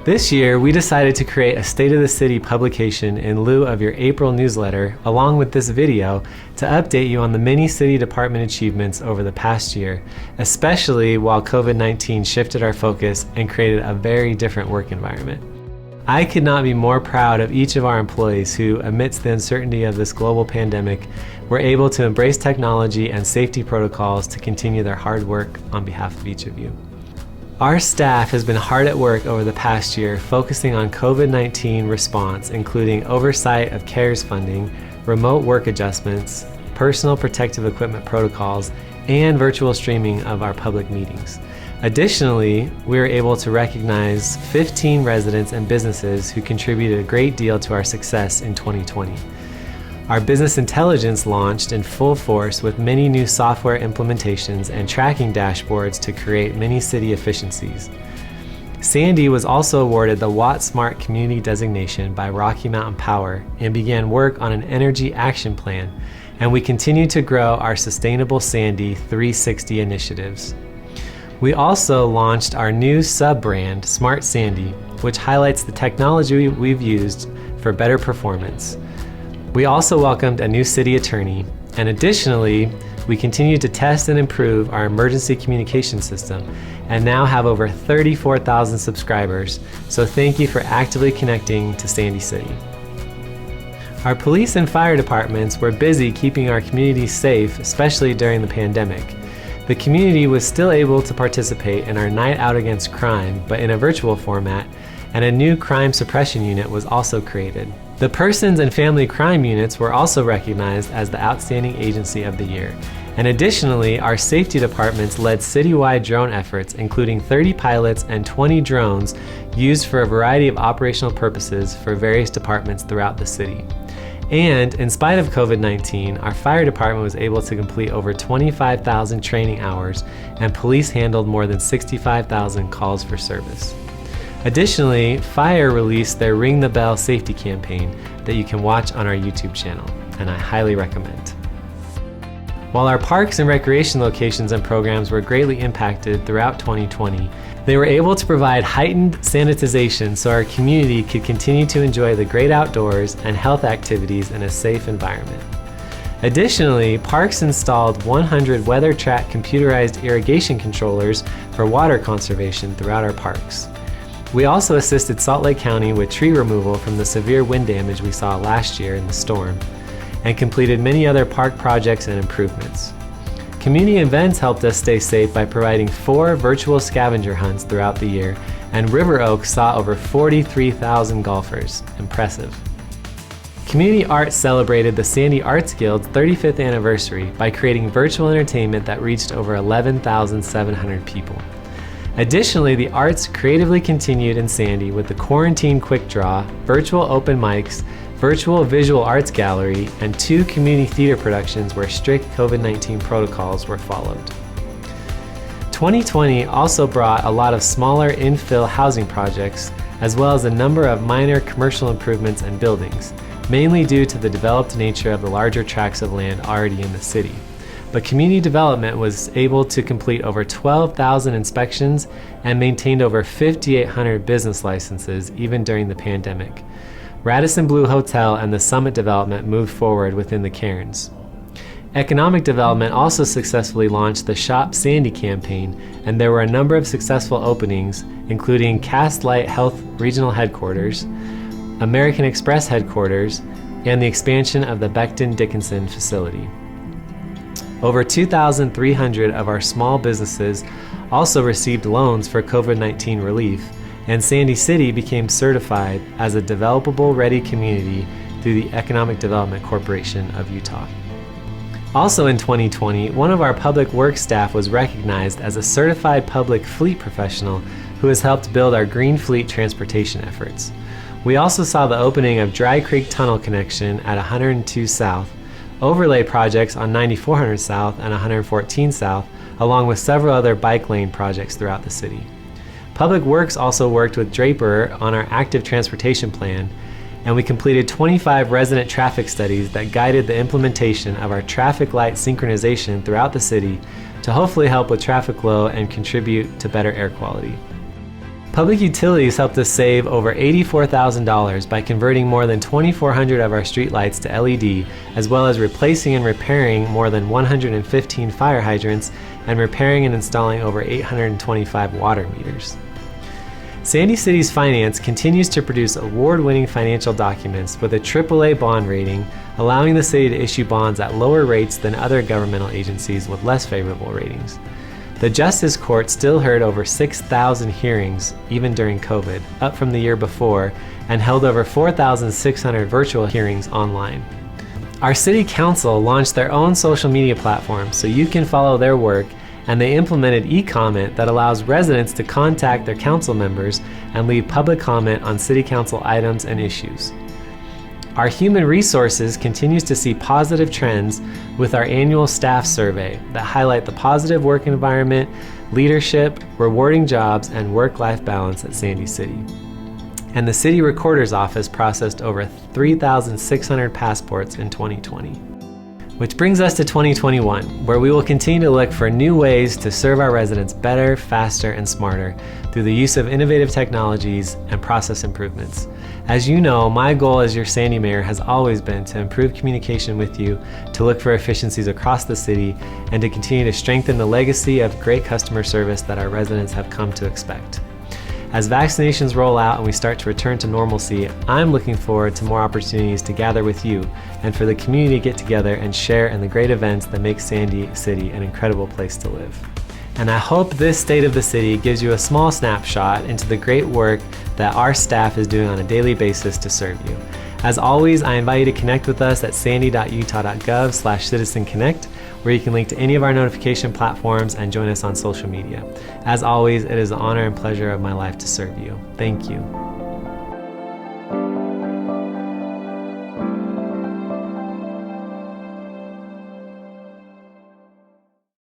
This year, we decided to create a State of the City publication in lieu of your April newsletter, along with this video, to update you on the many city department achievements over the past year, especially while COVID-19 shifted our focus and created a very different work environment. I could not be more proud of each of our employees who, amidst the uncertainty of this global pandemic, were able to embrace technology and safety protocols to continue their hard work on behalf of each of you. Our staff has been hard at work over the past year focusing on COVID-19 response, including oversight of CARES funding, remote work adjustments, personal protective equipment protocols, and virtual streaming of our public meetings. Additionally, we were able to recognize 15 residents and businesses who contributed a great deal to our success in 2020. Our business intelligence launched in full force with many new software implementations and tracking dashboards to create many city efficiencies. Sandy was also awarded the Watt Smart Community designation by Rocky Mountain Power and began work on an energy action plan, and we continue to grow our Sustainable Sandy 360 initiatives. We also launched our new sub-brand, Smart Sandy, which highlights the technology we've used for better performance. We also welcomed a new city attorney, and additionally, we continue to test and improve our emergency communication system and now have over 34,000 subscribers, so thank you for actively connecting to Sandy City. Our police and fire departments were busy keeping our community safe, especially during the pandemic. The community was still able to participate in our Night Out Against Crime, but in a virtual format, and a new crime suppression unit was also created. The Persons and Family Crime Units were also recognized as the Outstanding Agency of the Year. And additionally, our safety departments led citywide drone efforts, including 30 pilots and 20 drones used for a variety of operational purposes for various departments throughout the city. And in spite of COVID-19, our fire department was able to complete over 25,000 training hours, and police handled more than 65,000 calls for service. Additionally, Fire released their Ring the Bell safety campaign that you can watch on our YouTube channel, and I highly recommend. While our parks and recreation locations and programs were greatly impacted throughout 2020, they were able to provide heightened sanitization so our community could continue to enjoy the great outdoors and health activities in a safe environment. Additionally, parks installed 100 WeatherTrack computerized irrigation controllers for water conservation throughout our parks. We also assisted Salt Lake County with tree removal from the severe wind damage we saw last year in the storm, and completed many other park projects and improvements. Community events helped us stay safe by providing 4 virtual scavenger hunts throughout the year, and River Oak saw over 43,000 golfers. Impressive. Community Arts celebrated the Sandy Arts Guild's 35th anniversary by creating virtual entertainment that reached over 11,700 people. Additionally, the arts creatively continued in Sandy with the Quarantine Quick Draw, virtual open mics, virtual visual arts gallery, and 2 community theater productions where strict COVID-19 protocols were followed. 2020 also brought a lot of smaller infill housing projects, as well as a number of minor commercial improvements and buildings, mainly due to the developed nature of the larger tracts of land already in the city. But community development was able to complete over 12,000 inspections and maintained over 5,800 business licenses even during the pandemic. Radisson Blu Hotel and the Summit development moved forward within the Cairns. Economic development also successfully launched the Shop Sandy campaign, and there were a number of successful openings, including Cast Light Health Regional Headquarters, American Express Headquarters, and the expansion of the Becton Dickinson facility. Over 2,300 of our small businesses also received loans for COVID-19 relief, and Sandy City became certified as a developable ready community through the Economic Development Corporation of Utah. Also in 2020, one of our public works staff was recognized as a certified public fleet professional who has helped build our Green Fleet transportation efforts. We also saw the opening of Dry Creek Tunnel connection at 102 South, overlay projects on 9400 South and 114 South, along with several other bike lane projects throughout the city. Public Works also worked with Draper on our active transportation plan, and we completed 25 resident traffic studies that guided the implementation of our traffic light synchronization throughout the city to hopefully help with traffic flow and contribute to better air quality. Public utilities helped us save over $84,000 by converting more than 2,400 of our streetlights to LED, as well as replacing and repairing more than 115 fire hydrants and repairing and installing over 825 water meters. Sandy City's finance continues to produce award-winning financial documents with a AAA bond rating, allowing the city to issue bonds at lower rates than other governmental agencies with less favorable ratings. The Justice Court still heard over 6,000 hearings, even during COVID, up from the year before, and held over 4,600 virtual hearings online. Our City Council launched their own social media platform so you can follow their work, and they implemented e-comment that allows residents to contact their council members and leave public comment on City Council items and issues. Our Human Resources continues to see positive trends with our annual staff survey that highlight the positive work environment, leadership, rewarding jobs, and work-life balance at Sandy City. And the City Recorder's Office processed over 3,600 passports in 2020. Which brings us to 2021, where we will continue to look for new ways to serve our residents better, faster, and smarter through the use of innovative technologies and process improvements. As you know, my goal as your Sandy Mayor has always been to improve communication with you, to look for efficiencies across the city, and to continue to strengthen the legacy of great customer service that our residents have come to expect. As vaccinations roll out and we start to return to normalcy, I'm looking forward to more opportunities to gather with you and for the community to get together and share in the great events that make Sandy City an incredible place to live. And I hope this State of the City gives you a small snapshot into the great work that our staff is doing on a daily basis to serve you. As always, I invite you to connect with us at sandy.utah.gov/citizenconnect, where you can link to any of our notification platforms and join us on social media. As always, it is an honor and pleasure of my life to serve you. Thank you.